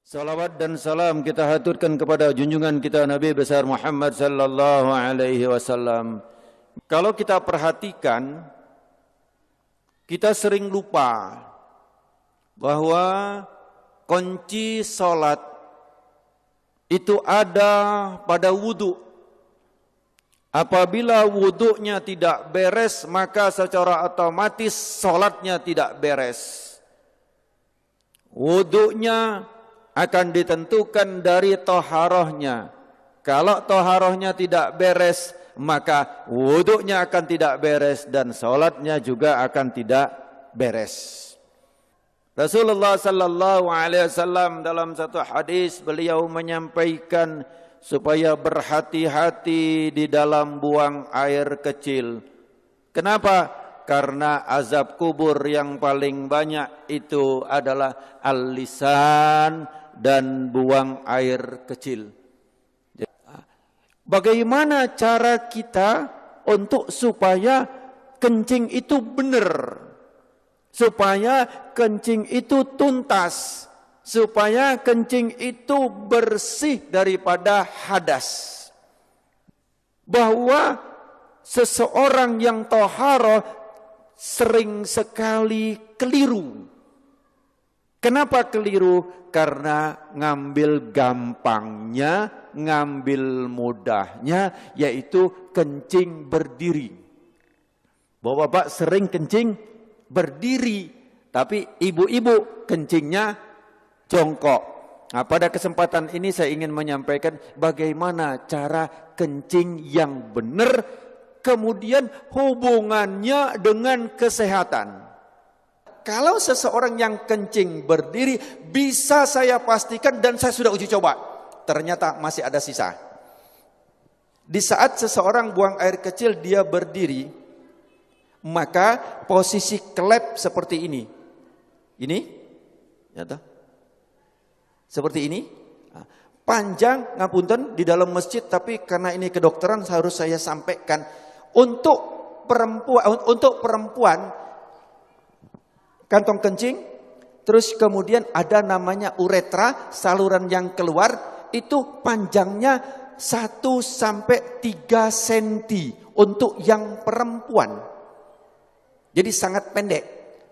Salawat dan salam kita haturkan kepada junjungan kita Nabi besar Muhammad sallallahu alaihi wasallam. Kalau kita perhatikan, kita sering lupa bahwa kunci salat itu ada pada wudu. Apabila wudunya tidak beres, maka secara otomatis salatnya tidak beres. Wudunya akan ditentukan dari toharohnya. Kalau toharohnya tidak beres, maka wuduknya akan tidak beres dan sholatnya juga akan tidak beres. Rasulullah sallallahu alaihi wasallam dalam satu hadis beliau menyampaikan supaya berhati-hati di dalam buang air kecil. Kenapa? Karena azab kubur yang paling banyak itu adalah al-lisan dan buang air kecil. Bagaimana cara kita untuk supaya kencing itu benar, supaya kencing itu tuntas, supaya kencing itu bersih daripada hadas. Bahwa seseorang yang toharoh sering sekali keliru. Kenapa keliru? Karena ngambil gampangnya, ngambil mudahnya, yaitu kencing berdiri. Bapak-bapak sering kencing berdiri, tapi ibu-ibu kencingnya jongkok. Nah, pada kesempatan ini saya ingin menyampaikan bagaimana cara kencing yang benar, kemudian hubungannya dengan kesehatan. Kalau seseorang yang kencing berdiri, bisa saya pastikan dan saya sudah uji coba, ternyata masih ada sisa. Di saat seseorang buang air kecil dia berdiri, maka posisi klep seperti ini. Ini, ya toh? Seperti ini. Panjang, ngapunten, di dalam masjid, tapi karena ini kedokteran harus saya sampaikan. Untuk perempuan kantong kencing, terus kemudian ada namanya uretra, saluran yang keluar, itu panjangnya 1 sampai 3 cm untuk yang perempuan. Jadi sangat pendek.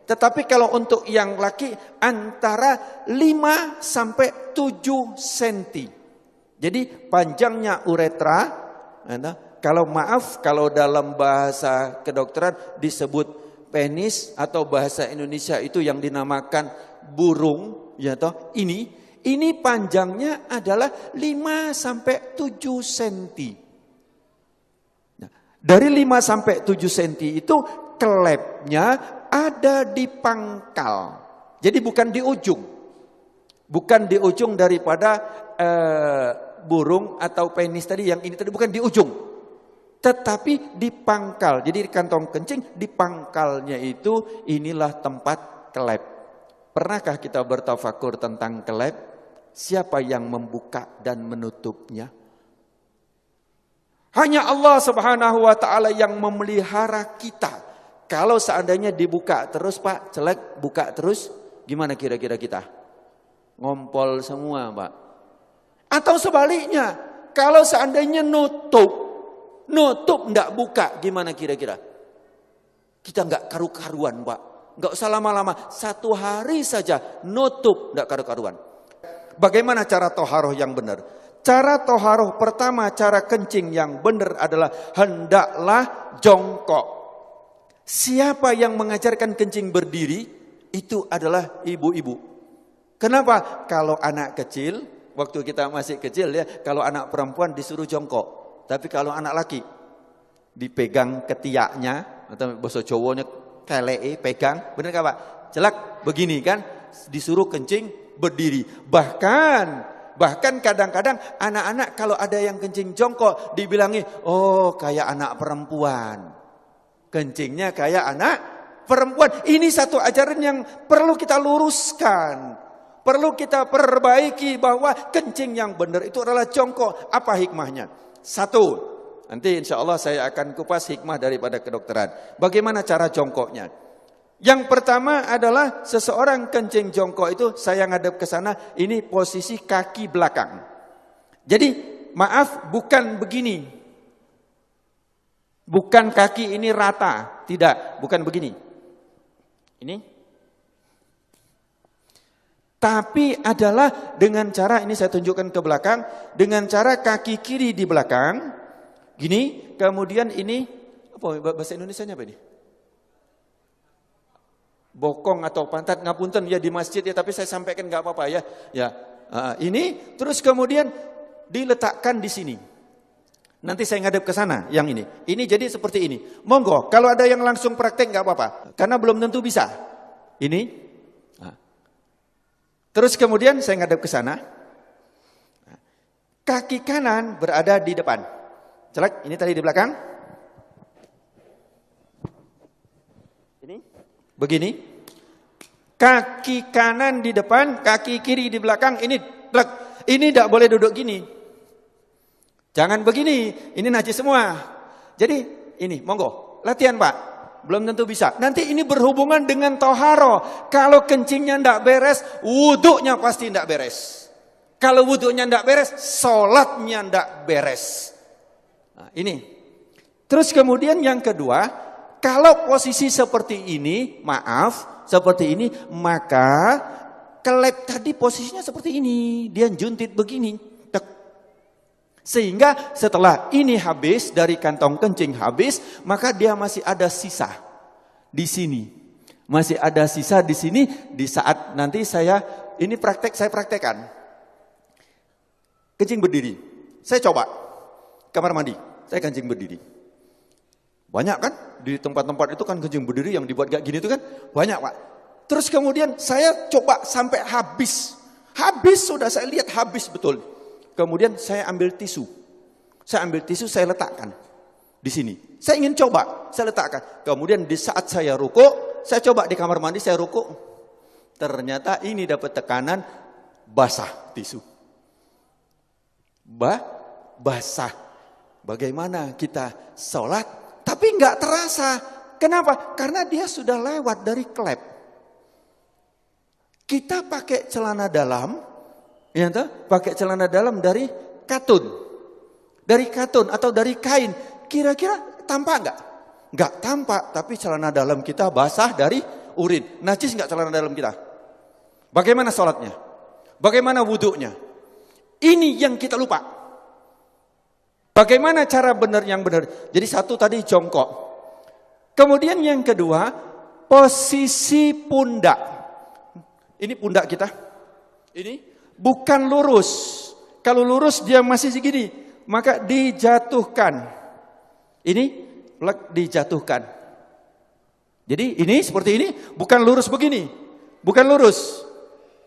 Tetapi kalau untuk yang laki antara 5 sampai 7 cm. Jadi panjangnya uretra, kalau dalam bahasa kedokteran disebut penis, atau bahasa Indonesia itu yang dinamakan burung, ya toh. Ini panjangnya adalah 5 sampai 7 cm. Nah, dari 5 sampai 7 cm itu klepnya ada di pangkal. Jadi bukan di ujung. Bukan di ujung daripada burung atau penis tadi, yang ini tadi bukan di ujung. Tetapi di pangkal. Jadi di kantong kencing, di pangkalnya itu inilah tempat kelep. Pernahkah kita bertafakur tentang kelep? Siapa yang membuka dan menutupnya? Hanya Allah Subhanahu wa taala yang memelihara kita. Kalau seandainya dibuka terus, Pak, celek, buka terus, gimana kira-kira kita? Ngompol semua, Pak. Atau sebaliknya, kalau seandainya nutup enggak buka, gimana kira-kira? Kita enggak karu-karuan, Pak. Enggak usah lama-lama, 1 hari saja nutup enggak karu-karuan. Bagaimana cara toharoh yang benar? Cara toharoh pertama, cara kencing yang benar adalah hendaklah jongkok. Siapa yang mengajarkan kencing berdiri? Itu adalah ibu-ibu. Kenapa? Kalau anak kecil, waktu kita masih kecil ya, kalau anak perempuan disuruh jongkok. Tapi kalau anak laki dipegang ketiaknya, atau bahasa Jawanya keleke, pegang, benar enggak Pak? Jelek begini kan, disuruh kencing berdiri. Bahkan kadang-kadang anak-anak kalau ada yang kencing jongkok dibilangi, oh kayak anak perempuan. Kencingnya kayak anak perempuan. Ini satu ajaran yang perlu kita luruskan. Perlu kita perbaiki bahwa kencing yang benar itu adalah jongkok. Apa hikmahnya? 1, nanti insya Allah saya akan kupas hikmah daripada kedokteran. Bagaimana cara jongkoknya? Yang pertama adalah seseorang kencing jongkok itu saya ngadep ke sana, ini posisi kaki belakang. Jadi maaf, bukan begini. Bukan kaki ini rata, tidak, bukan begini. Ini. Tapi adalah dengan cara, ini saya tunjukkan ke belakang, dengan cara kaki kiri di belakang, gini, kemudian ini, apa bahasa Indonesianya apa ini? Bokong atau pantat, ngapunten ya di masjid ya, tapi saya sampaikan nggak apa-apa ya. Ya, ini terus kemudian diletakkan di sini. Nanti saya ngadep ke sana yang ini. Ini jadi seperti ini. Monggo, kalau ada yang langsung praktek nggak apa-apa, karena belum tentu bisa. Ini. Terus kemudian saya ngadep ke sana. Kaki kanan berada di depan. Celak, ini tadi di belakang. Ini. Begini, kaki kanan di depan, kaki kiri di belakang, ini tidak boleh duduk gini. Jangan begini, ini najis semua. Jadi ini, monggo, latihan Pak, belum tentu bisa. Nanti ini berhubungan dengan toharo. Kalau kencingnya tidak beres, wuduknya pasti tidak beres. Kalau wuduknya tidak beres, sholatnya tidak beres. Nah, ini. Terus kemudian yang kedua, kalau posisi seperti ini, maaf, seperti ini, maka kelep tadi posisinya seperti ini. Dia juntit begini. Tek. Sehingga setelah ini habis, dari kantong kencing habis, maka dia masih ada sisa di sini. Masih ada sisa di sini, di saat nanti saya praktekkan. Kencing berdiri. Saya coba, kamar mandi, saya kencing berdiri. Banyak kan di tempat-tempat itu kan kencing berdiri yang dibuat kayak gini itu kan banyak Pak. Terus kemudian saya coba sampai habis. Habis sudah saya lihat habis betul. Kemudian saya ambil tisu. Saya letakkan di sini. Saya ingin coba, saya letakkan. Kemudian di saat saya rukuk, saya coba di kamar mandi saya rukuk. Ternyata ini dapat tekanan basah tisu. Basah. Bagaimana kita sholat? Tapi nggak terasa. Kenapa? Karena dia sudah lewat dari klep. Kita pakai celana dalam, ya pakai celana dalam dari katun. Dari katun atau dari kain. Kira-kira tampak nggak? Nggak tampak, tapi celana dalam kita basah dari urin. Najis nggak celana dalam kita? Bagaimana sholatnya? Bagaimana wuduknya? Ini yang kita lupa. Bagaimana cara benar yang benar? Jadi satu tadi jongkok. Kemudian yang kedua, posisi pundak. Ini pundak kita. Ini bukan lurus. Kalau lurus dia masih segini, maka dijatuhkan. Ini dijatuhkan. Jadi ini seperti ini, bukan lurus begini. Bukan lurus.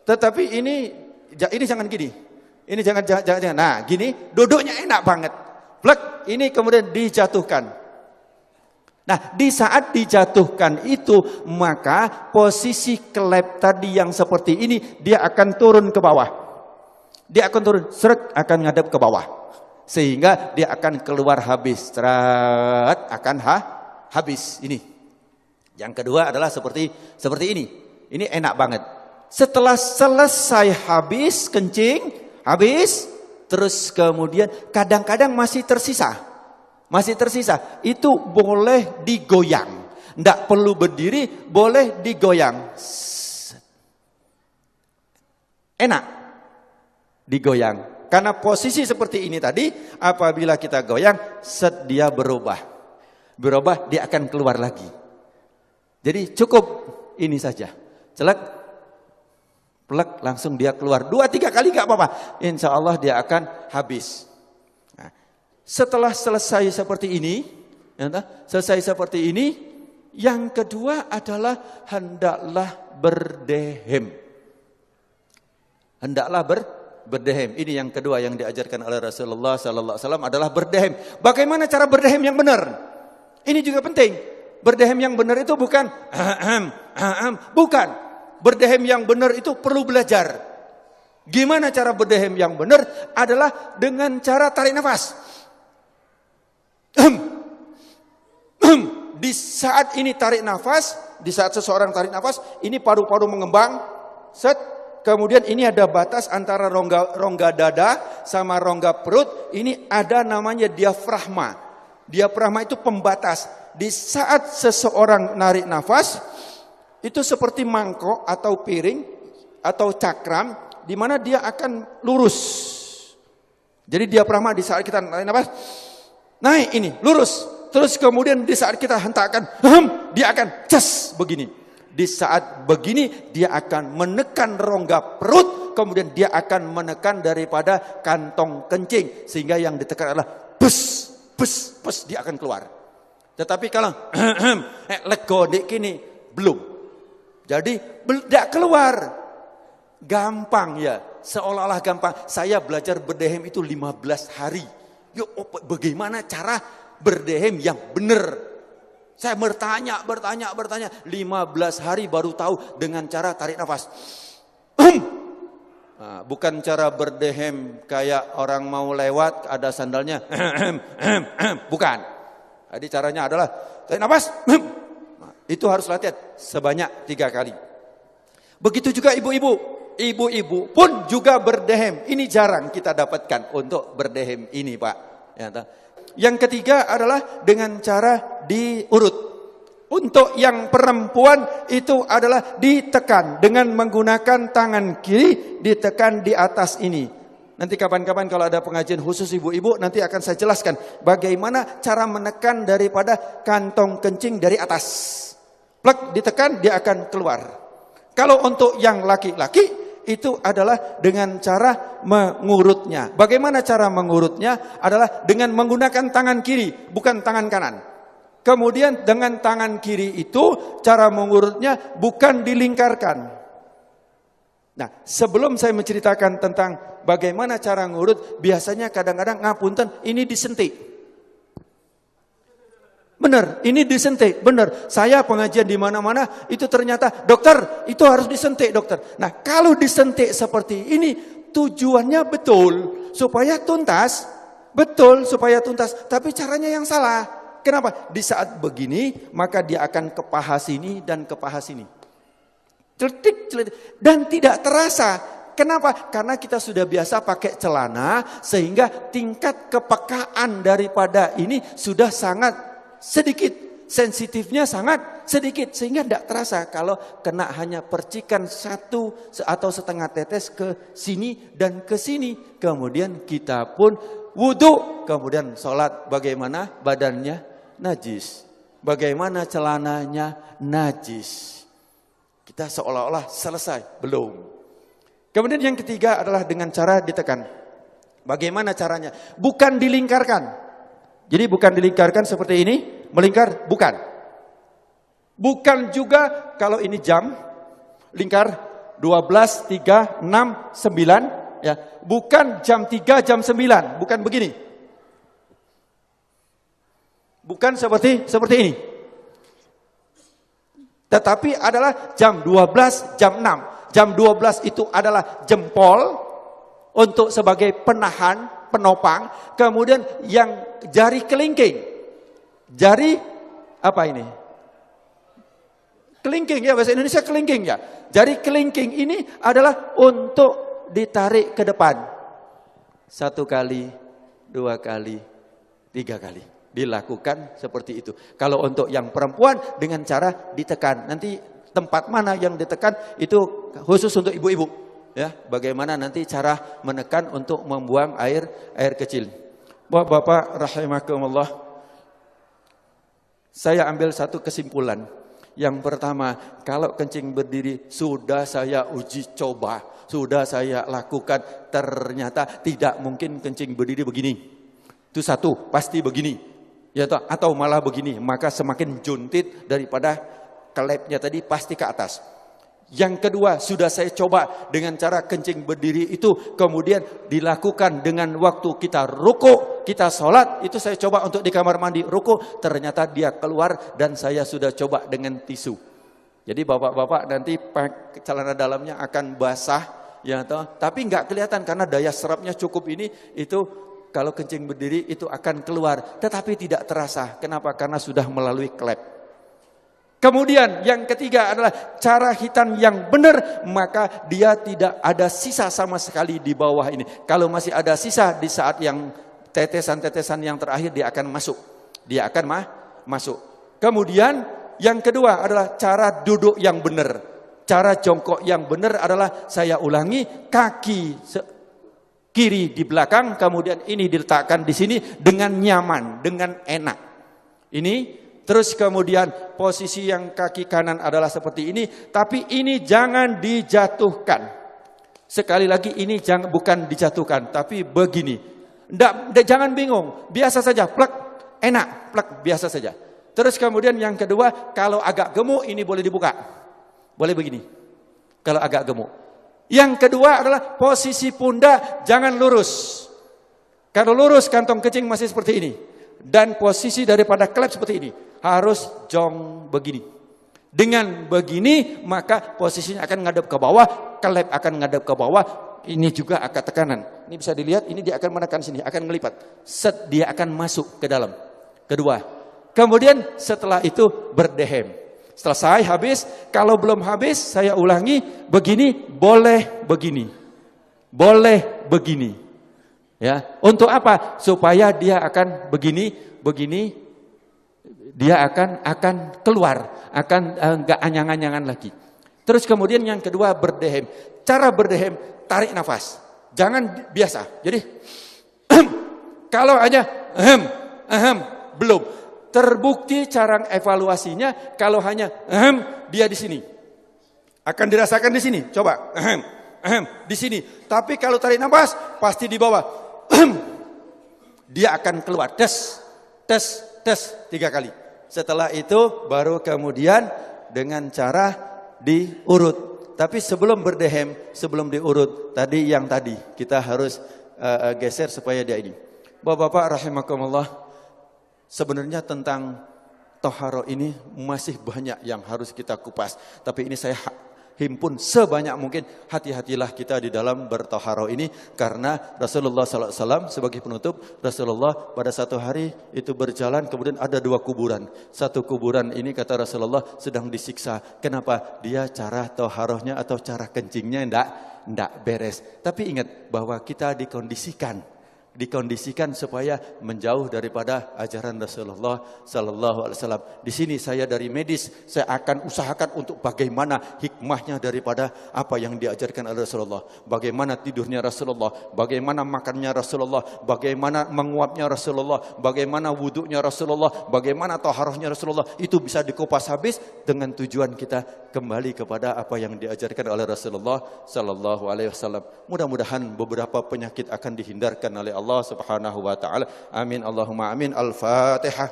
Tetapi ini jangan gini. Ini jangan. Nah, gini duduknya enak banget. Ini kemudian dijatuhkan. Nah, di saat dijatuhkan itu, maka posisi kelep tadi yang seperti ini, dia akan turun ke bawah. Dia akan turun, akan ngadep ke bawah. Sehingga dia akan keluar habis. Akan habis. Ini. Yang kedua adalah seperti ini. Ini enak banget. Setelah selesai habis, kencing, habis, terus kemudian kadang-kadang masih tersisa. Itu boleh digoyang. Tidak perlu berdiri, boleh digoyang. Enak digoyang. Karena posisi seperti ini tadi, apabila kita goyang, dia berubah. Dia akan keluar lagi. Jadi cukup ini saja. Plek, langsung dia keluar. 2-3 kali gak apa-apa. Insya Allah dia akan habis. Nah, setelah selesai seperti ini, yang kedua adalah hendaklah berdehem. Berdehem. Ini yang kedua yang diajarkan oleh Rasulullah sallallahu alaihi wasallam adalah berdehem. Bagaimana cara berdehem yang benar? Ini juga penting. Berdehem yang benar itu bukan bukan. Berdehem yang benar itu perlu belajar. Gimana cara berdehem yang benar? Adalah dengan cara tarik nafas. Di saat ini tarik nafas, di saat seseorang tarik nafas, ini paru-paru mengembang, set. Kemudian ini ada batas antara rongga dada sama rongga perut. Ini ada namanya diafragma. Diafragma itu pembatas. Di saat seseorang narik nafas, itu seperti mangkok atau piring atau cakram, di mana dia akan lurus. Jadi diafragma di saat kita narik nafas, naik ini, lurus. Terus kemudian di saat kita hentakkan, dia akan cas begini. Di saat begini dia akan menekan rongga perut, kemudian dia akan menekan daripada kantong kencing, sehingga yang ditekan adalah bus, bus, bus, dia akan keluar. Tetapi kalau lego dik kini belum, jadi tidak keluar, gampang ya, seolah-olah gampang. Saya belajar berdehem itu 15 hari. Yuk, bagaimana cara berdehem yang benar? Saya bertanya, 15 hari baru tahu dengan cara tarik nafas. Nah, bukan cara berdehem kayak orang mau lewat ada sandalnya. Bukan. Jadi caranya adalah tarik nafas. Nah, itu harus latihan sebanyak 3 kali. Begitu juga ibu-ibu. Ibu-ibu pun juga berdehem. Ini jarang kita dapatkan untuk berdehem ini, Pak. Ya, yang ketiga adalah dengan cara diurut. Untuk yang perempuan itu adalah ditekan dengan menggunakan tangan kiri, ditekan di atas ini. Nanti kapan-kapan kalau ada pengajian khusus ibu-ibu, nanti akan saya jelaskan bagaimana cara menekan daripada kantong kencing dari atas. Plek, ditekan, dia akan keluar. Kalau untuk yang laki-laki, itu adalah dengan cara mengurutnya. Bagaimana cara mengurutnya? Adalah dengan menggunakan tangan kiri, bukan tangan kanan. Kemudian dengan tangan kiri itu cara mengurutnya bukan dilingkarkan. Nah, sebelum saya menceritakan tentang bagaimana cara ngurut, biasanya kadang-kadang ngapunten ini disentik. Benar, ini disentik, benar. Saya pengajian di mana-mana itu ternyata dokter itu harus disentik dokter. Nah, kalau disentik seperti ini tujuannya betul supaya tuntas, betul supaya tuntas. Tapi caranya yang salah. Kenapa? Di saat begini maka dia akan ke paha sini dan ke paha sini. Celetik, celetik, dan tidak terasa. Kenapa? Karena kita sudah biasa pakai celana sehingga tingkat kepekaan daripada ini sudah sangat sedikit, sensitifnya sangat sedikit sehingga tidak terasa kalau kena hanya percikan 1 atau setengah tetes ke sini dan ke sini. Kemudian kita pun wudhu, kemudian sholat. Bagaimana badannya? Najis. Bagaimana celananya? Najis. Kita seolah-olah selesai, belum. Kemudian yang ketiga adalah dengan cara ditekan. Bagaimana caranya? Bukan dilingkarkan. Jadi bukan dilingkarkan seperti ini, melingkar, bukan. Bukan juga kalau ini jam, lingkar 12, 3, 6, 9. Ya. Bukan jam 3, jam 9, bukan begini. Bukan seperti ini. Tetapi adalah jam 12, jam 6. Jam 12 itu adalah jempol untuk sebagai penahan, penopang. Kemudian yang jari kelingking. Jari apa ini? Kelingking ya, bahasa Indonesia kelingking ya. Jari kelingking ini adalah untuk ditarik ke depan. 1 kali, 2 kali, 3 kali. Dilakukan seperti itu. Kalau untuk yang perempuan dengan cara ditekan. Nanti tempat mana yang ditekan itu khusus untuk ibu-ibu. Ya, bagaimana nanti cara menekan untuk membuang air kecil. Bapak rahimakumullah. Saya ambil satu kesimpulan. Yang pertama, kalau kencing berdiri sudah saya uji coba, sudah saya lakukan, ternyata tidak mungkin kencing berdiri begini. Itu satu, pasti begini. Ya, atau malah begini, maka semakin juntit daripada kelepnya tadi pasti ke atas. Yang kedua, sudah saya coba dengan cara kencing berdiri itu, kemudian dilakukan dengan waktu kita ruku, kita sholat, itu saya coba untuk di kamar mandi ruku, ternyata dia keluar dan saya sudah coba dengan tisu. Jadi bapak-bapak nanti celana dalamnya akan basah, ya toh, tapi nggak kelihatan karena daya serapnya cukup ini, itu kalau kencing berdiri itu akan keluar, tetapi tidak terasa. Kenapa? Karena sudah melalui klep. Kemudian yang ketiga adalah cara hitan yang benar, maka dia tidak ada sisa sama sekali di bawah ini. Kalau masih ada sisa di saat yang tetesan-tetesan yang terakhir, dia akan masuk. Dia akan masuk. Kemudian yang kedua adalah cara duduk yang benar. Cara jongkok yang benar adalah, saya ulangi, kaki kiri di belakang, kemudian ini diletakkan di sini dengan nyaman, dengan enak. Ini. Terus kemudian posisi yang kaki kanan adalah seperti ini, tapi ini jangan dijatuhkan. Sekali lagi, ini bukan dijatuhkan, tapi begini. Jangan bingung, biasa saja, plek, enak, plek, biasa saja. Terus kemudian yang kedua, kalau agak gemuk ini boleh dibuka. Boleh begini, kalau agak gemuk. Yang kedua adalah posisi pundak jangan lurus. Kalau lurus kantong kencing masih seperti ini. Dan posisi daripada klep seperti ini. Harus jong begini. Dengan begini maka posisinya akan ngadep ke bawah, klep akan ngadep ke bawah. Ini juga akan tekanan. Ini bisa dilihat, ini dia akan menekan sini, akan ngelipat. Set, dia akan masuk ke dalam. Kedua. Kemudian setelah itu berdehem. Selesai, habis. Kalau belum habis, saya ulangi. Begini, boleh begini. Boleh begini. Ya, untuk apa? Supaya dia akan begini, dia akan keluar, akan enggak anyang-anyangan lagi. Terus kemudian yang kedua berdehem. Cara berdehem, tarik nafas. Jangan biasa. Jadi kalau hanya belum. Terbukti cara evaluasinya kalau hanya dia di sini. Akan dirasakan di sini. Coba di sini. Tapi kalau tarik nafas pasti di bawah. Dia akan keluar. Tes 3 kali. Setelah itu baru kemudian dengan cara diurut. Tapi sebelum berdehem, sebelum diurut, tadi kita harus geser supaya dia ini. Bapak-bapak rahimakumullah, sebenarnya tentang toharo ini masih banyak yang harus kita kupas. Tapi ini saya himpun sebanyak mungkin. Hati-hatilah kita di dalam bertoharo ini, karena Rasulullah SAW sebagai penutup, Rasulullah pada satu hari itu berjalan, kemudian ada 2 kuburan. Satu kuburan ini kata Rasulullah sedang disiksa. Kenapa? Dia cara toharohnya atau cara kencingnya enggak beres. Tapi ingat bahwa kita dikondisikan supaya menjauh daripada ajaran Rasulullah sallallahu alaihi wasallam. Di sini saya dari medis, saya akan usahakan untuk bagaimana hikmahnya daripada apa yang diajarkan oleh Rasulullah. Bagaimana tidurnya Rasulullah, bagaimana makannya Rasulullah, bagaimana menguapnya Rasulullah, bagaimana wudhunya Rasulullah, bagaimana taharahnya Rasulullah. Itu bisa dikupas habis dengan tujuan kita kembali kepada apa yang diajarkan oleh Rasulullah sallallahu alaihi wasallam. Mudah-mudahan beberapa penyakit akan dihindarkan oleh Allah Subhanahu wa taala. Amin Allahumma amin. Al-Fatihah.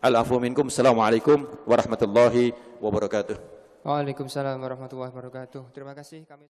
Al-afu minkum. Assalamualaikum warahmatullahi wabarakatuh. Waalaikumsalam warahmatullahi wabarakatuh. Terima kasih kami